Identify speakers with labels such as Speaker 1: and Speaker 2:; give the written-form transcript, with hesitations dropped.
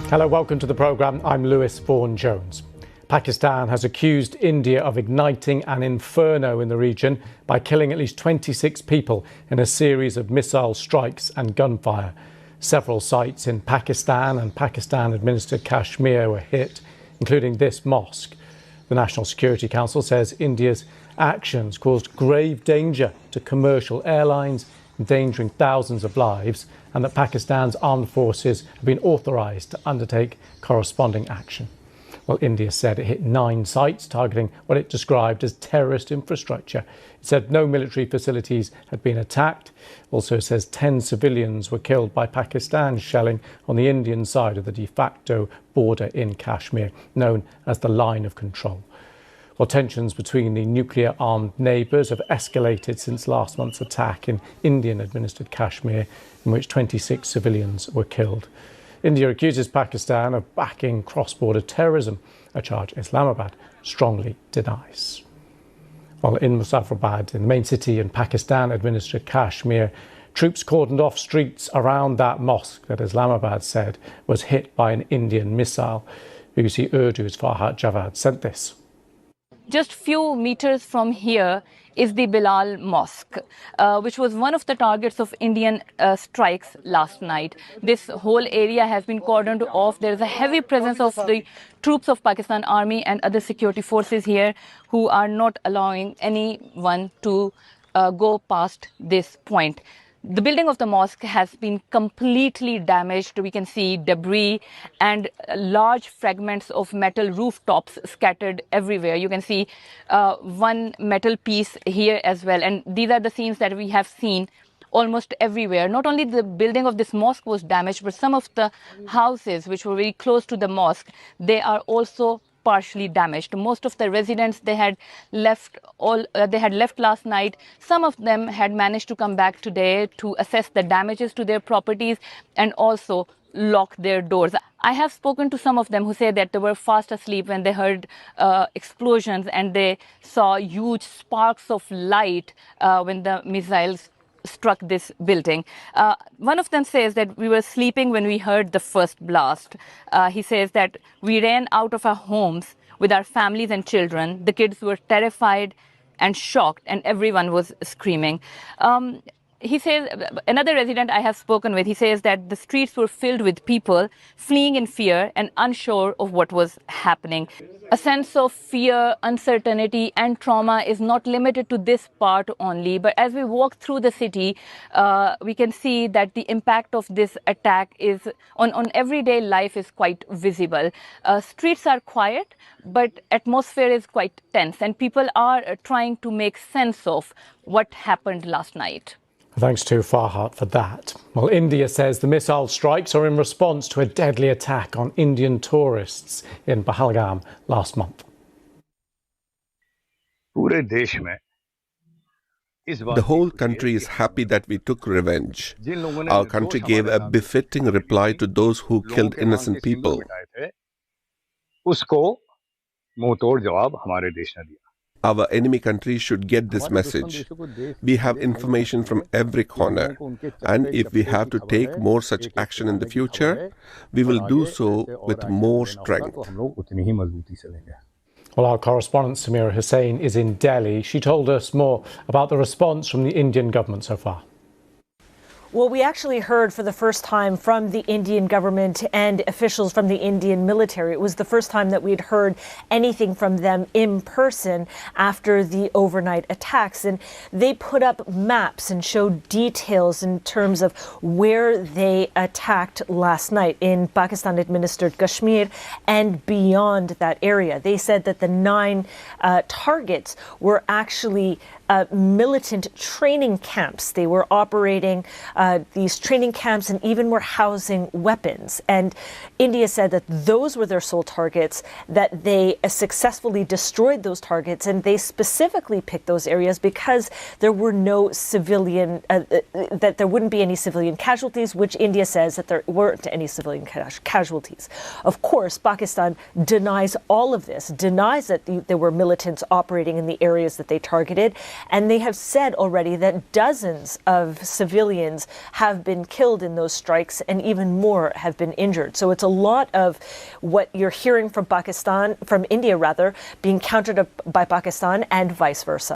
Speaker 1: Hello, welcome to the programme. I'm Lewis Vaughan-Jones. Pakistan has accused India of igniting an inferno in the region by killing at least 26 people in a series of missile strikes and gunfire. Several sites in Pakistan and Pakistan-administered Kashmir were hit, including this mosque. The National Security Council says India's actions caused grave danger to commercial airlines, endangering thousands of lives, and that Pakistan's armed forces have been authorised to undertake corresponding action. Well, India said it hit 9 sites targeting what it described as terrorist infrastructure. It said no military facilities had been attacked. Also says 10 civilians were killed by Pakistan's shelling on the Indian side of the de facto border in Kashmir, known as the Line of Control. Well, tensions between the nuclear-armed neighbours have escalated since last month's attack in Indian-administered Kashmir, in which 26 civilians were killed. India accuses Pakistan of backing cross-border terrorism, a charge Islamabad strongly denies. While in Muzaffarabad, in the main city in Pakistan-administered Kashmir, troops cordoned off streets around that mosque that Islamabad said was hit by an Indian missile. BBC Urdu's Farhat Javad sent this.
Speaker 2: Just few meters from here is the Bilal Mosque, which was one of the targets of Indian strikes last night. This whole area has been cordoned off. There is a heavy presence of the troops of Pakistan Army and other security forces here who are not allowing anyone to go past this point. The building of the mosque has been completely damaged. We can see debris and large fragments of metal rooftops scattered everywhere. You can see one metal piece here as well. And these are the scenes that we have seen almost everywhere. Not only the building of this mosque was damaged, but some of the houses which were very close to the mosque, they are also partially damaged. Most of the residents, they had left last night. Some of them had managed to come back today to assess the damages to their properties and also lock their doors. I have spoken to some of them who say that they were fast asleep when they heard explosions and they saw huge sparks of light when the missiles struck this building. One of them says that we were sleeping when we heard the first blast. He says that we ran out of our homes with our families and children. The kids were terrified and shocked, and everyone was screaming. He says, another resident I have spoken with, he says that the streets were filled with people fleeing in fear and unsure of what was happening. A sense of fear, uncertainty and trauma is not limited to this part only. But as we walk through the city, we can see that the impact of this attack is on everyday life is quite visible. Streets are quiet, but atmosphere is quite tense and people are trying to make sense of what happened last night.
Speaker 1: Thanks to Farhat for that. Well, India says the missile strikes are in response to a deadly attack on Indian tourists in Pahalgam last month.
Speaker 3: The whole country is happy that we took revenge. Our country gave a befitting reply to those who killed innocent people. Our enemy countries should get this message. We have information from every corner, and if we have to take more such action in the future, we will do so with more strength.
Speaker 1: Well, our correspondent Samira Hussain is in Delhi. She told us more about the response from the Indian government so far.
Speaker 4: Well, we actually heard for the first time from the Indian government and officials from the Indian military. It was the first time that we'd heard anything from them in person after the overnight attacks. And they put up maps and showed details in terms of where they attacked last night in Pakistan-administered Kashmir and beyond that area. They said that the 9 targets were actually militant training camps. They were operating these training camps and even were housing weapons. And India said that those were their sole targets, that they successfully destroyed those targets, and they specifically picked those areas because there were no civilian, that there wouldn't be any civilian casualties, which India says that there weren't any civilian casualties. Of course, Pakistan denies all of this, denies that there were militants operating in the areas that they targeted. And they have said already that dozens of civilians have been killed in those strikes, and even more have been injured. So it's a lot of what you're hearing from India, being countered by Pakistan, and vice versa.